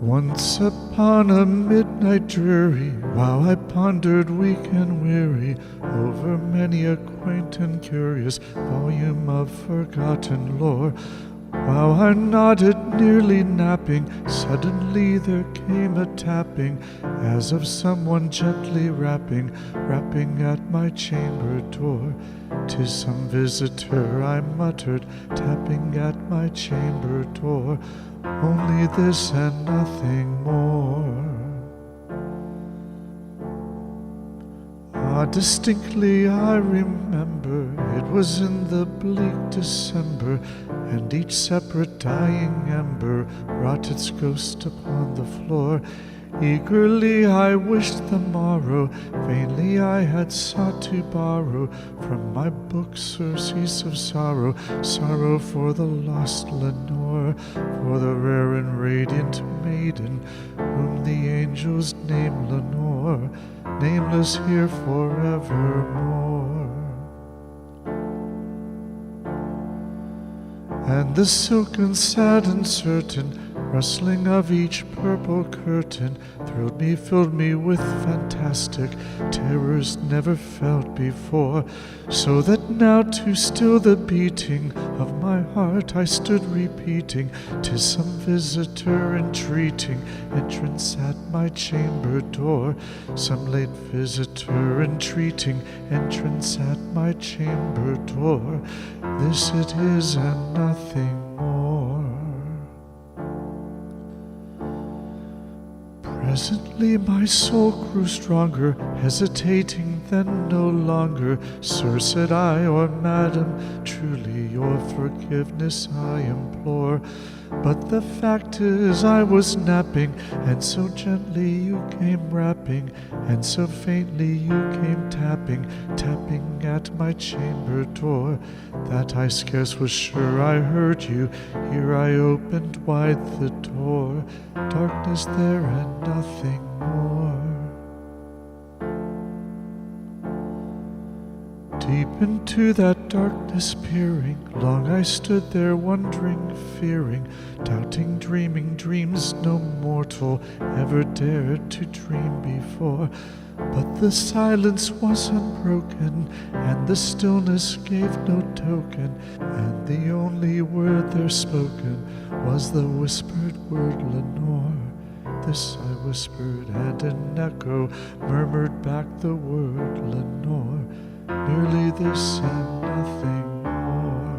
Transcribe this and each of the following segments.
Once upon a midnight dreary, while I pondered weak and weary over many a quaint and curious volume of forgotten lore, while I nodded, nearly napping, suddenly there came a tapping, as of someone gently rapping at my chamber door. "'Tis some visitor," I muttered, tapping at my chamber door. "Only this and nothing more." Distinctly I remember, it was in the bleak December, and each separate dying ember wrought its ghost upon the floor. Eagerly I wished the morrow, vainly I had sought to borrow from my book surcease of sorrow, sorrow for the lost Lenore, for the rare and radiant maiden, whom the angels name Lenore, nameless here forevermore. And the silken, sad and certain rustling of each purple curtain thrilled me, filled me with fantastic terrors never felt before, so that now to still the beating of my heart I stood repeating, "'Tis some visitor entreating entrance at my chamber door." Some late visitor entreating entrance at my chamber door. This it is and nothing more. Presently my soul grew stronger, hesitating then no longer. "Sir," said I, "or Madam, truly your forgiveness I implore. But the fact is I was napping, and so gently you came rapping, and so faintly you came tapping at my chamber door, that I scarce was sure I heard you. Here I opened wide the door, darkness there and nothing more." Deep into that darkness peering, long I stood there wondering, fearing, doubting, dreaming dreams no mortal ever dared to dream before. But the silence was unbroken, and the stillness gave no token, and the only word there spoken was the whispered word Lenore. This I whispered, and an echo murmured back the word Lenore. Merely this and nothing more.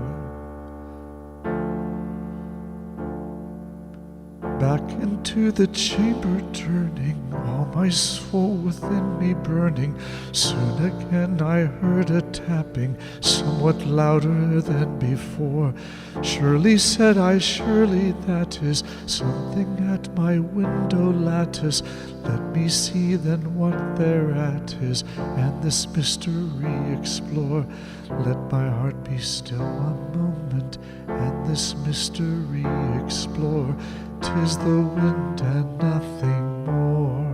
Back into the chamber turning, all my soul within me burning, soon again I heard a tapping, somewhat louder than before. "Surely," said I, "surely that is something at my window lattice. Let me see then what thereat is, and this mystery explore. Let my heart be still a moment, and this mystery explore. 'Tis the wind and nothing more."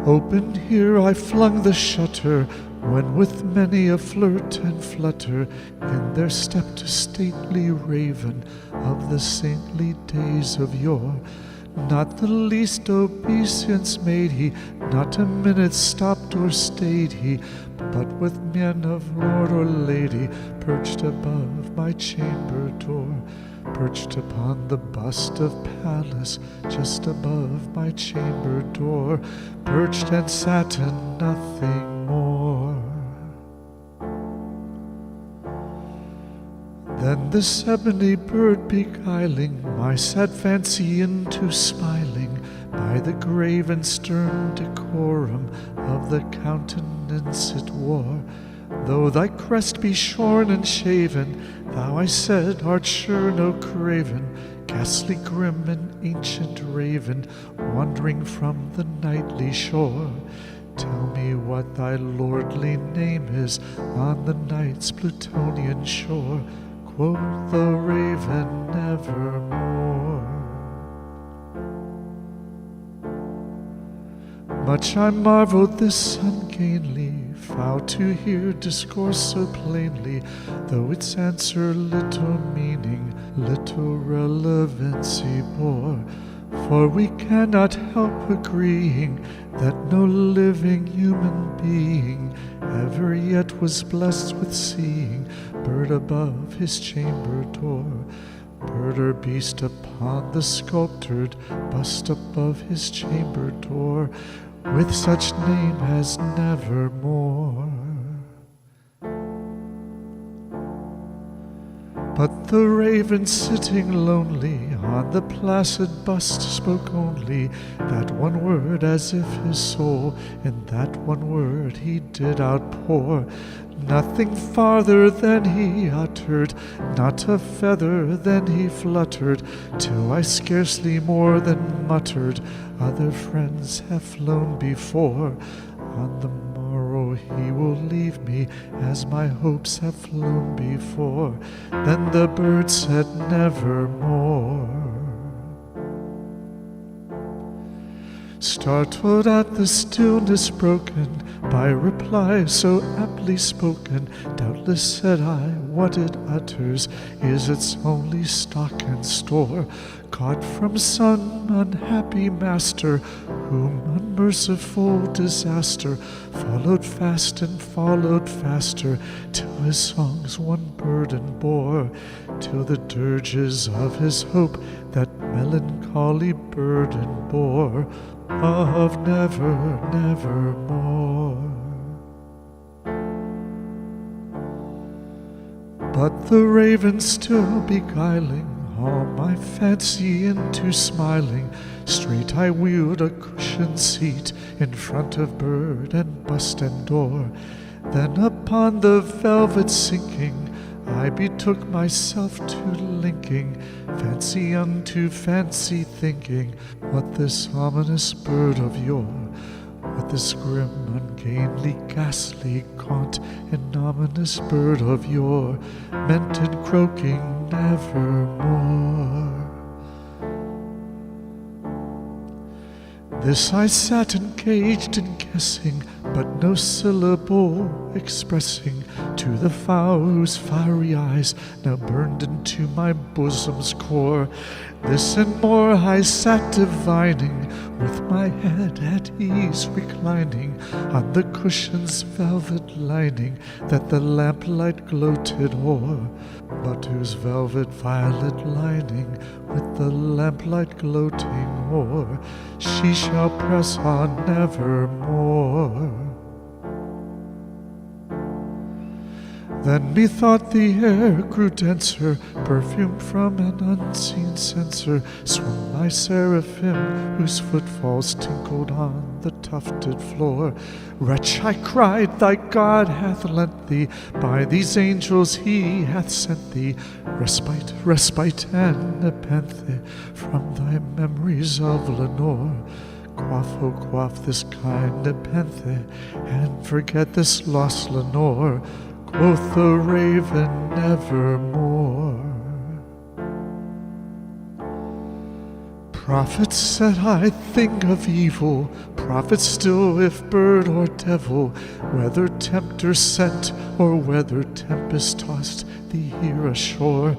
Open here I flung the shutter, when with many a flirt and flutter in there stepped a stately raven of the saintly days of yore. Not the least obeisance made he, not a minute stopped or stayed he, but with mien of lord or lady perched above my chamber door, perched upon the bust of Pallas just above my chamber door, perched and sat and nothing more. Then this ebony bird beguiling my sad fancy into smiling, by the grave and stern decorum of the countenance it wore. "Though thy crest be shorn and shaven, thou," I said, "art sure no craven, ghastly grim and ancient raven, wandering from the nightly shore. Tell me what thy lordly name is on the night's Plutonian shore." Quoth the raven, "Evermore." Much I marveled this ungainly vow to hear discourse so plainly, though its answer little meaning, little relevancy bore. For we cannot help agreeing that no living human being ever yet was blessed with seeing bird above his chamber door, bird or beast upon the sculptured bust above his chamber door, with such name as nevermore. But the raven sitting lonely on the placid bust spoke only that one word, as if his soul in that one word he did outpour. Nothing farther than he uttered, not a feather than he fluttered, till I scarcely more than muttered, other friends have flown before. On the morrow he will leave me, as my hopes have flown before. Then the bird said nevermore. Startled at the stillness broken by reply so aptly spoken, doubtless said I, what it utters is its only stock and store, caught from some unhappy master, whom unmerciful disaster followed fast and followed faster, till his songs one burden bore, till the dirges of his hope that melancholy burden bore, of never, nevermore. But the raven still beguiling all my fancy into smiling, straight I wheeled a cushioned seat in front of bird and bust and door. Then upon the velvet sinking, I betook myself to linking fancy unto fancy, thinking what this ominous bird of yore, what this grim, ungainly, ghastly, gaunt, and ominous bird of yore meant in croaking nevermore. This I sat engaged in guessing, but no syllable expressing to the fowl whose fiery eyes now burned into my bosom's core. This and more I sat divining, with my head at ease reclining on the cushion's velvet lining that the lamplight gloated o'er, but whose velvet violet lining with the lamplight gloating o'er she shall press on nevermore. Then methought the air grew denser, perfumed from an unseen censer, swung my seraphim, whose footfalls tinkled on the tufted floor. Wretch, I cried, thy God hath lent thee, by these angels he hath sent thee, respite, respite, and nepenthe from thy memories of Lenore. Quaff, oh quaff this kind nepenthe, and forget this lost Lenore. Quoth the raven nevermore. Prophet, said I, think of evil, prophet still if bird or devil, whether tempter sent or whether tempest tossed thee here ashore,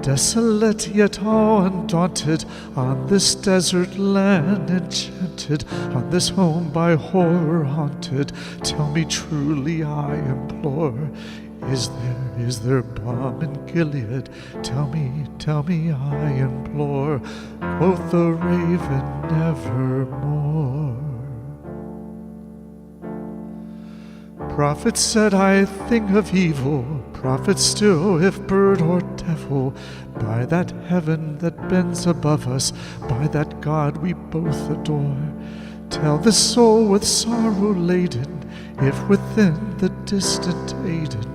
desolate yet all undaunted, on this desert land enchanted, on this home by horror haunted, tell me truly, I implore, is there balm in Gilead? Tell me, I implore. Quoth the raven nevermore. Prophet, said I, thing of evil, prophet still if bird or devil, by that heaven that bends above us, by that God we both adore, tell the soul with sorrow laden, if within the distant Aidenn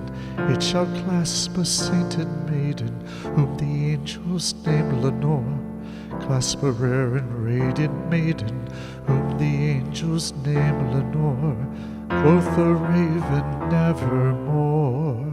it shall clasp a sainted maiden, whom the angels name Lenore, clasp a rare and radiant maiden, whom the angels name Lenore. Quoth the raven nevermore.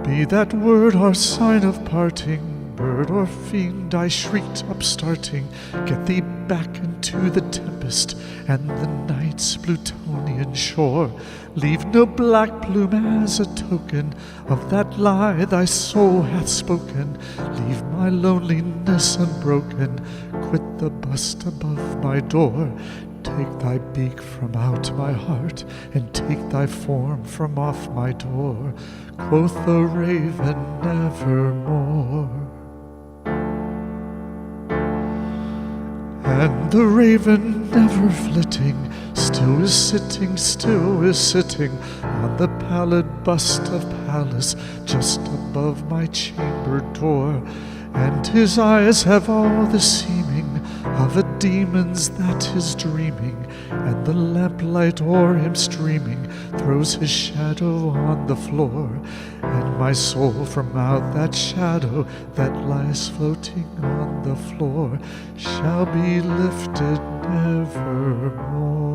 Be that word our sign of parting, bird or fiend, I shrieked, upstarting, get thee back into the tempest and the night's Plutonian shore. Leave no black plume as a token of that lie thy soul hath spoken. Leave my loneliness unbroken, quit the bust above my door. Take thy beak from out my heart, and take thy form from off my door. Quoth the raven, evermore. And the raven, never flitting, still is sitting on the pallid bust of Pallas, just above my chamber door. And his eyes have all the seeming of a demon's that is dreaming, and the lamplight o'er him streaming throws his shadow on the floor. And my soul from out that shadow that lies floating on the floor shall be lifted nevermore.